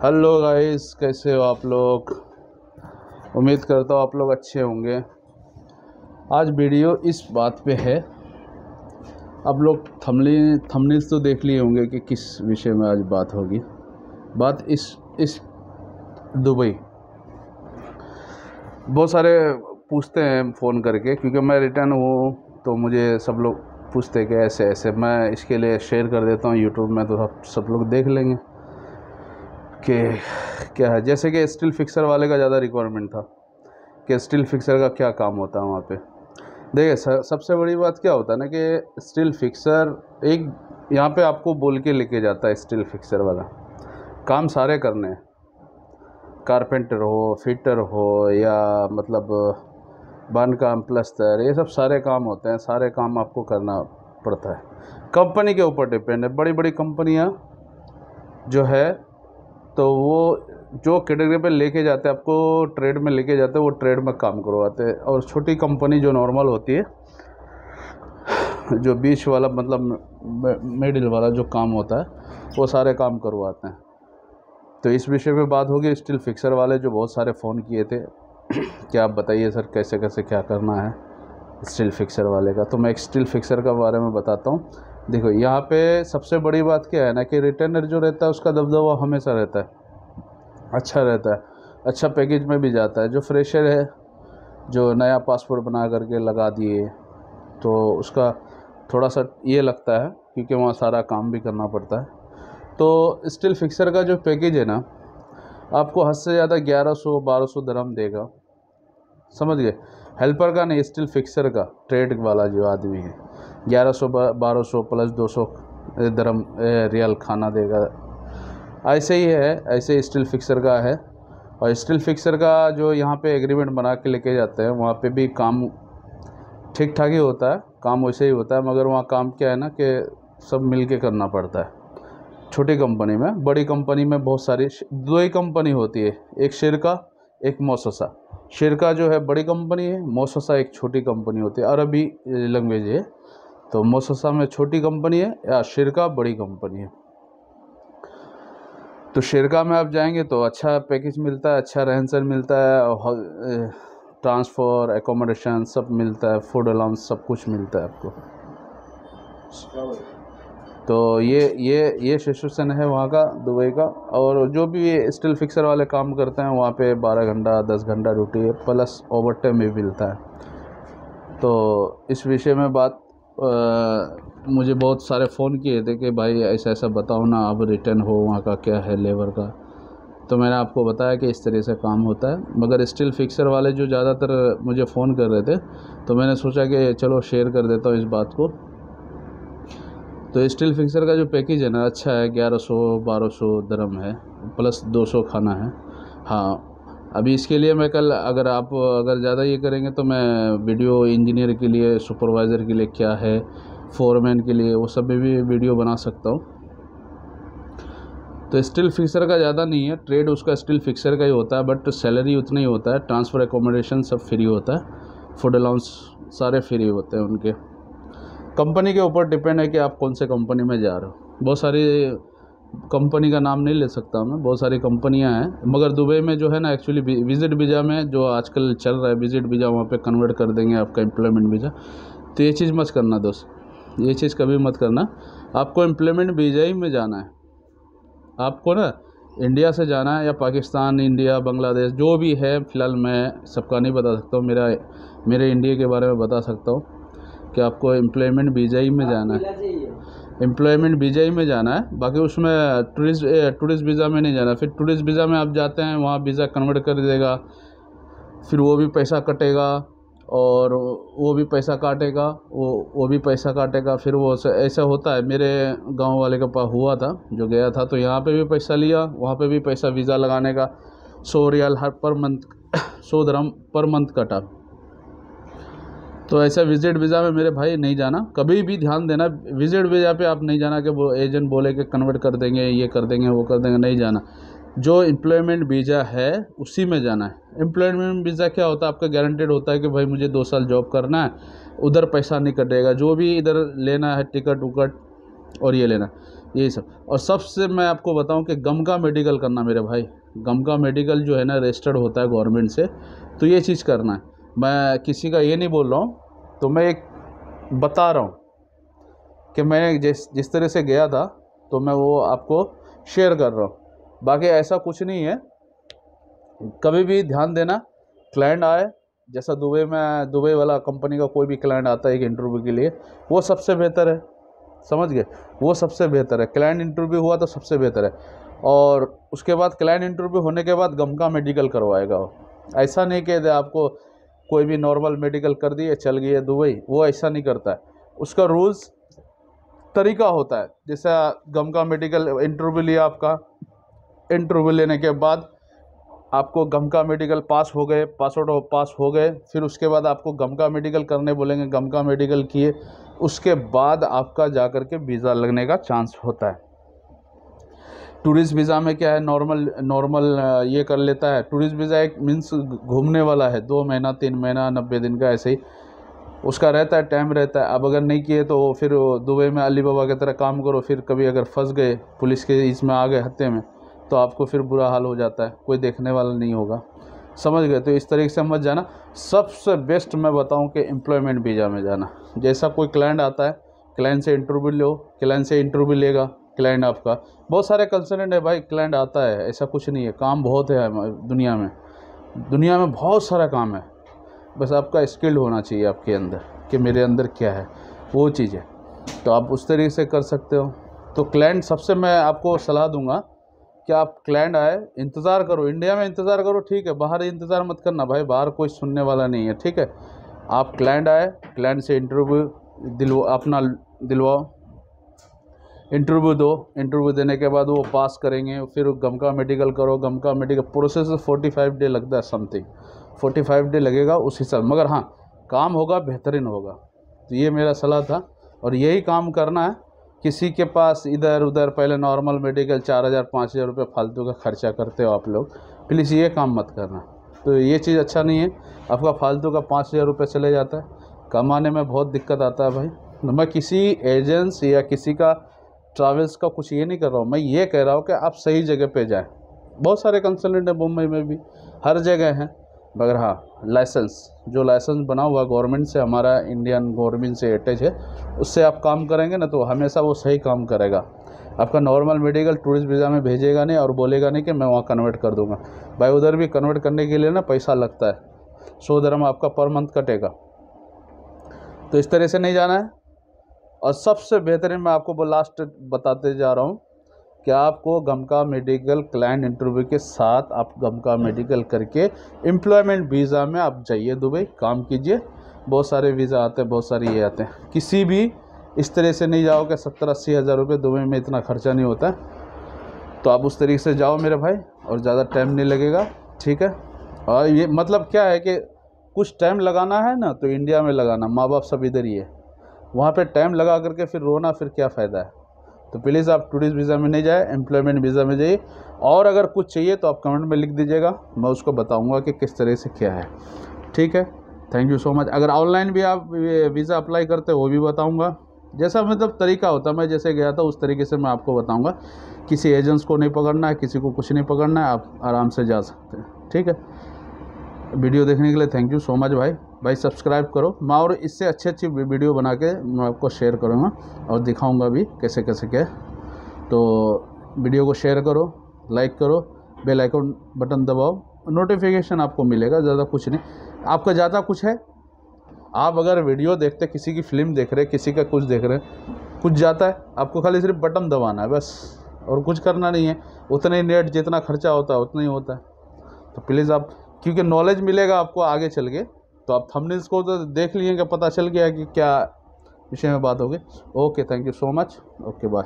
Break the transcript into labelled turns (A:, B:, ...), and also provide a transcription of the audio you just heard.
A: Hello guys, कैसे हो आप लोग। उम्मीद करता हूँ आप लोग अच्छे होंगे। आज वीडियो इस बात पे है, आप लोग थंबनेल्स तो देख लिए होंगे कि किस विषय में आज बात होगी। बात इस दुबई। बहुत सारे पूछते हैं फ़ोन करके, क्योंकि मैं रिटर्न हूँ तो मुझे सब लोग पूछते हैं कि ऐसे ऐसे। मैं इसके लिए शेयर कर देता हूँ यूट्यूब में, तो सब लोग देख लेंगे कि क्या है। जैसे कि स्टील फिक्सर वाले का ज़्यादा रिक्वायरमेंट था कि स्टील फिक्सर का क्या काम होता है वहाँ पे। देखिए सबसे बड़ी बात क्या होता है ना कि स्टील फिक्सर एक यहाँ पे आपको बोल के लेके जाता है। स्टील फिक्सर वाला काम सारे करने हैं, कारपेंटर हो, फिटर हो, या मतलब बांधकाम, प्लस्तर, ये सब सारे काम होते हैं। सारे काम आपको करना पड़ता है, कंपनी के ऊपर डिपेंड है। बड़ी बड़ी कंपनियाँ जो है तो वो जो कैटेगरी पे लेके जाते हैं, आपको ट्रेड में लेके जाते हैं, वो ट्रेड में काम करवाते हैं। और छोटी कंपनी जो नॉर्मल होती है, जो बीच वाला मतलब मिडिल वाला जो काम होता है, वो सारे काम करवाते हैं। तो इस विषय पे बात होगी। स्टील फिक्सर वाले जो बहुत सारे फ़ोन किए थे कि आप बताइए सर कैसे कैसे क्या करना है स्टील फिक्सर वाले का। तो मैं एक स्टील फिक्सर का बारे में बताता हूँ। देखो यहाँ पे सबसे बड़ी बात क्या है ना कि रिटेनर जो रहता है उसका दबदबा हमेशा रहता है, अच्छा रहता है, अच्छा पैकेज में भी जाता है। जो फ्रेशर है, जो नया पासपोर्ट बना करके लगा दिए, तो उसका थोड़ा सा ये लगता है, क्योंकि वहाँ सारा काम भी करना पड़ता है। तो स्टील फिक्सर का जो पैकेज है ना, आपको हद से ज़्यादा 1100-1200 दरहम देगा, समझ गए। हेल्पर का नहीं, स्टील फिक्सर का, ट्रेड वाला जो आदमी है 1100-1200 प्लस 200 दरहम रियल खाना देगा। ऐसे ही है, ऐसे स्टील फिक्सर का है। और स्टील फिक्सर का जो यहाँ पे एग्रीमेंट बना के लेके जाते हैं, वहाँ पे भी काम ठीक ठाक ही होता है, काम वैसे ही होता है। मगर वहाँ काम क्या है ना कि सब मिल के करना पड़ता है। छोटी कंपनी में, बड़ी कंपनी में बहुत सारी दो ही कंपनी होती है, एक शिरका, एक मौससा। शिरका जो है बड़ी कंपनी है, मौससा एक छोटी कंपनी होती है। अरबी लैंग्वेज है, तो मौससा में छोटी कंपनी है या शिरका बड़ी कंपनी है। तो शिरका में आप जाएंगे तो अच्छा पैकेज मिलता है, अच्छा रहन सहन मिलता है, ट्रांसफ़र, एकोमोडेशन सब मिलता है, फूड अलाउंस सब कुछ मिलता है आपको। तो ये सिचुएशन है वहाँ का, दुबई का। और जो भी स्टील फिक्सर वाले काम करते हैं वहाँ पे 12 घंटा 10 घंटा ड्यूटी है, प्लस ओवर टाइम भी मिलता है। तो इस विषय में बात मुझे बहुत सारे फ़ोन किए थे कि भाई ऐसा ऐसा बताओ ना, अब रिटर्न हो वहाँ का क्या है लेबर का। तो मैंने आपको बताया कि इस तरह से काम होता है। मगर स्टील फिक्सर वाले जो ज़्यादातर मुझे फ़ोन कर रहे थे, तो मैंने सोचा कि चलो शेयर कर देता हूँ इस बात को। तो स्टील फिक्सर का जो पैकेज है ना, अच्छा है, 1100-1200 दरम है, प्लस 200 खाना है। हाँ, अभी इसके लिए मैं कल, अगर ज़्यादा ये करेंगे तो मैं वीडियो इंजीनियर के लिए, सुपरवाइज़र के लिए क्या है, फोरमैन के लिए, वो सब में भी वीडियो बना सकता हूँ। तो स्टील फिक्सर का ज़्यादा नहीं है, ट्रेड उसका स्टील फिक्सर का ही होता है, बट सैलरी उतना ही होता है। ट्रांसफ़र, एकोमोडेशन सब फ्री होता है, फूड अलाउंस सारे फ्री होते हैं उनके। कंपनी के ऊपर डिपेंड है कि आप कौन से कंपनी में जा रहे हो। बहुत सारी कंपनी का नाम नहीं ले सकता मैं, बहुत सारी कंपनियां हैं। मगर दुबई में जो है ना, एक्चुअली विजिट वीज़ा में जो आजकल चल रहा है, विजिट वीज़ा वहाँ पे कन्वर्ट कर देंगे आपका एम्प्लॉयमेंट वीज़ा। तो ये चीज़ मत करना दोस्त, ये चीज़ कभी मत करना। आपको एम्प्लॉयमेंट वीज़ा ही में जाना है। आपको ना इंडिया से जाना है, या पाकिस्तान, इंडिया, बांग्लादेश, जो भी है। फ़िलहाल मैं सबका नहीं बता सकता हूँ, मेरे इंडिया के बारे में बता सकता हूँ कि आपको एम्प्लॉयमेंट वीज़ा ही में जाना है। एम्प्लॉयमेंट वीज़ा ही में जाना है, बाकी उसमें टूरिस्ट वीज़ा में नहीं जाना। फिर टूरिस्ट वीज़ा में आप जाते हैं, वहाँ वीज़ा कन्वर्ट कर देगा, फिर वो भी पैसा कटेगा, और वो भी पैसा काटेगा, वो भी पैसा काटेगा। फिर वो ऐसा होता है। मेरे गांव वाले के पास हुआ था, जो गया था, तो यहाँ पे भी पैसा लिया, वहाँ पे भी पैसा वीज़ा लगाने का 100 रियाल हर पर मंथ 100 दरहम पर मंथ कटा। तो ऐसा विजिट वीज़ा में मेरे भाई नहीं जाना, कभी भी ध्यान देना। विजिट वीज़ा पे आप नहीं जाना कि वो एजेंट बोले कि कन्वर्ट कर देंगे, ये कर देंगे, वो कर देंगे, नहीं जाना। जो एम्प्लॉयमेंट वीज़ा है उसी में जाना है। एम्प्लॉयमेंट वीज़ा क्या होता है, आपका गारंटेड होता है कि भाई मुझे 2 साल जॉब करना है, उधर पैसा नहीं कटेगा, जो भी इधर लेना है टिकट उकट और ये लेना। यही सब। और सबसे मैं आपको बताऊं कि गम का मेडिकल करना मेरे भाई, गम का मेडिकल जो है ना रजिस्टर्ड होता है गवर्नमेंट से, तो ये चीज़ करना है। मैं किसी का ये नहीं बोल रहा हूँ, तो मैं एक बता रहा हूँ कि मैं जिस तरह से गया था, तो मैं वो आपको शेयर कर रहा हूँ। बाकी ऐसा कुछ नहीं है, कभी भी ध्यान देना, क्लाइंट आए, जैसा दुबई वाला कंपनी का कोई भी क्लाइंट आता है एक इंटरव्यू के लिए, वो सबसे बेहतर है, समझ गए, वो सबसे बेहतर है। क्लाइंट इंटरव्यू हुआ तो सबसे बेहतर है। और उसके बाद क्लाइंट इंटरव्यू होने के बाद गम का मेडिकल करवाएगा वो। ऐसा नहीं कि आपको कोई भी नॉर्मल मेडिकल कर दिए चल गए दुबई, वो ऐसा नहीं करता है। उसका रूल्स तरीका होता है। जैसा गम का मेडिकल इंटरव्यू लिया, आपका इंटरव्यू लेने के बाद आपको गम का मेडिकल पास हो गए, पास हो गए, फिर उसके बाद आपको गम का मेडिकल करने बोलेंगे, गम का मेडिकल किए, उसके बाद आपका जा कर के वीज़ा लगने का चांस होता है। टूरिस्ट वीज़ा में क्या है, नॉर्मल ये कर लेता है। टूरिस्ट वीज़ा एक मीन्स घूमने वाला है, 2 महीना 3 महीना 90 दिन का ऐसे ही उसका रहता है, टाइम रहता है। अब अगर नहीं किए तो फिर दुबई में अली बाबा की तरह काम करो, फिर कभी अगर फंस गए, पुलिस के इसमें आ गए हत्थे में, तो आपको फिर बुरा हाल हो जाता है, कोई देखने वाला नहीं होगा, समझ गए। तो इस तरीके से मत जाना। सबसे बेस्ट मैं बताऊं कि एम्प्लॉयमेंट वीज़ा में जाना। जैसा कोई क्लाइंट आता है, क्लाइंट से इंटरव्यू लो, क्लाइंट से इंटरव्यू लेगा क्लाइंट आपका। बहुत सारे कंसल्टेंट है भाई, क्लाइंट आता है, ऐसा कुछ नहीं है, काम बहुत है दुनिया में बहुत सारा काम है। बस आपका स्किल्ड होना चाहिए आपके अंदर कि मेरे अंदर क्या है, वो चीज़ है, तो आप उस तरीके से कर सकते हो। तो क्लाइंट सबसे मैं आपको सलाह दूंगा कि आप क्लाइंट आए, इंतज़ार करो, इंडिया में इंतज़ार करो, ठीक है, बाहर इंतज़ार मत करना भाई, बाहर कोई सुनने वाला नहीं है, ठीक है। आप क्लाइंट आए, क्लाइंट से इंटरव्यू अपना दिलवाओ, इंटरव्यू दो, इंटरव्यू देने के बाद वो पास करेंगे, फिर गम का मेडिकल करो। गम का मेडिकल प्रोसेस 45 डे लगता है, समथिंग 45 डे लगेगा उस हिसाब, मगर हाँ काम होगा, बेहतरीन होगा। तो ये मेरा सलाह था, और यही काम करना है। किसी के पास इधर उधर पहले नॉर्मल मेडिकल 4000 5000 रुपये फालतू का खर्चा करते हो आप लोग, प्लीज़ ये काम मत करना। तो ये चीज़ अच्छा नहीं है, आपका फालतू का 5000 रुपये चले जाता है, कमाने में बहुत दिक्कत आता है भाई। मैं किसी एजेंस या किसी का ट्रैवल्स का कुछ ये नहीं कर रहा हूँ, मैं ये कह रहा हूँ कि आप सही जगह पे जाएं। बहुत सारे कंसल्टेंट हैं मुंबई में भी, हर जगह हैं, मगर हाँ जो लाइसेंस बना हुआ गवर्नमेंट से, हमारा इंडियन गवर्नमेंट से अटैच है, उससे आप काम करेंगे ना तो हमेशा वो सही काम करेगा। आपका नॉर्मल मेडिकल टूरिस्ट वीज़ा में भेजेगा नहीं और बोलेगा नहीं कि मैं वहाँ कन्वर्ट कर दूँगा। भाई उधर भी कन्वर्ट करने के लिए ना पैसा लगता है, 100 दिरहम आपका पर मंथ कटेगा। तो इस तरह से नहीं जाना है। और सबसे बेहतरीन मैं आपको लास्ट बताते जा रहा हूँ कि आपको गम का मेडिकल क्लाइंट इंटरव्यू के साथ आप गम का मेडिकल करके एम्प्लॉयमेंट वीज़ा में आप जाइए दुबई, काम कीजिए। बहुत सारे वीज़ा आते हैं, बहुत सारे ये आते हैं, किसी भी इस तरह से नहीं जाओ कि 70-80 हज़ार रुपये, दुबई में इतना खर्चा नहीं होता है। तो आप उस तरीके से जाओ मेरे भाई, और ज़्यादा टाइम नहीं लगेगा, ठीक है। और ये मतलब क्या है कि कुछ टाइम लगाना है ना तो इंडिया में लगाना, माँ बाप सब इधर ही है, वहाँ पे टाइम लगा करके फिर रोना, फिर क्या फ़ायदा है। तो प्लीज़ आप टूरिस्ट वीज़ा में नहीं जाए, एम्प्लॉयमेंट वीज़ा में जाइए। और अगर कुछ चाहिए तो आप कमेंट में लिख दीजिएगा, मैं उसको बताऊंगा कि किस तरह से क्या है, ठीक है। Thank you so much. अगर ऑनलाइन भी आप वीज़ा अप्लाई करते हो वो भी बताऊंगा, जैसा मतलब तरीका होता है, मैं जैसे गया था उस तरीके से मैं आपको बताऊँगा। किसी एजेंट्स को नहीं पकड़ना है, किसी को कुछ नहीं पकड़ना है, आप आराम से जा सकते हैं, ठीक है। वीडियो देखने के लिए थैंक यू सो मच भाई सब्सक्राइब करो। मैं और इससे अच्छी वीडियो बना के मैं आपको शेयर करूँगा और दिखाऊंगा भी कैसे कैसे क्या। तो वीडियो को शेयर करो, लाइक करो, बेल आइकन बटन दबाओ, नोटिफिकेशन आपको मिलेगा। ज़्यादा कुछ नहीं, आपका ज़्यादा कुछ है, आप अगर वीडियो देखते, किसी की फिल्म देख रहे, किसी का कुछ देख रहे, कुछ जाता है, आपको खाली सिर्फ बटन दबाना है बस, और कुछ करना नहीं है। उतने ही नेट जितना खर्चा होता है उतना ही होता है। तो प्लीज़ आप, क्योंकि नॉलेज मिलेगा आपको आगे चल के, तो आप थंबनेल्स को तो देख लिए कि पता चल गया कि क्या विषय में बात होगी। Okay, thank you so much, okay bye.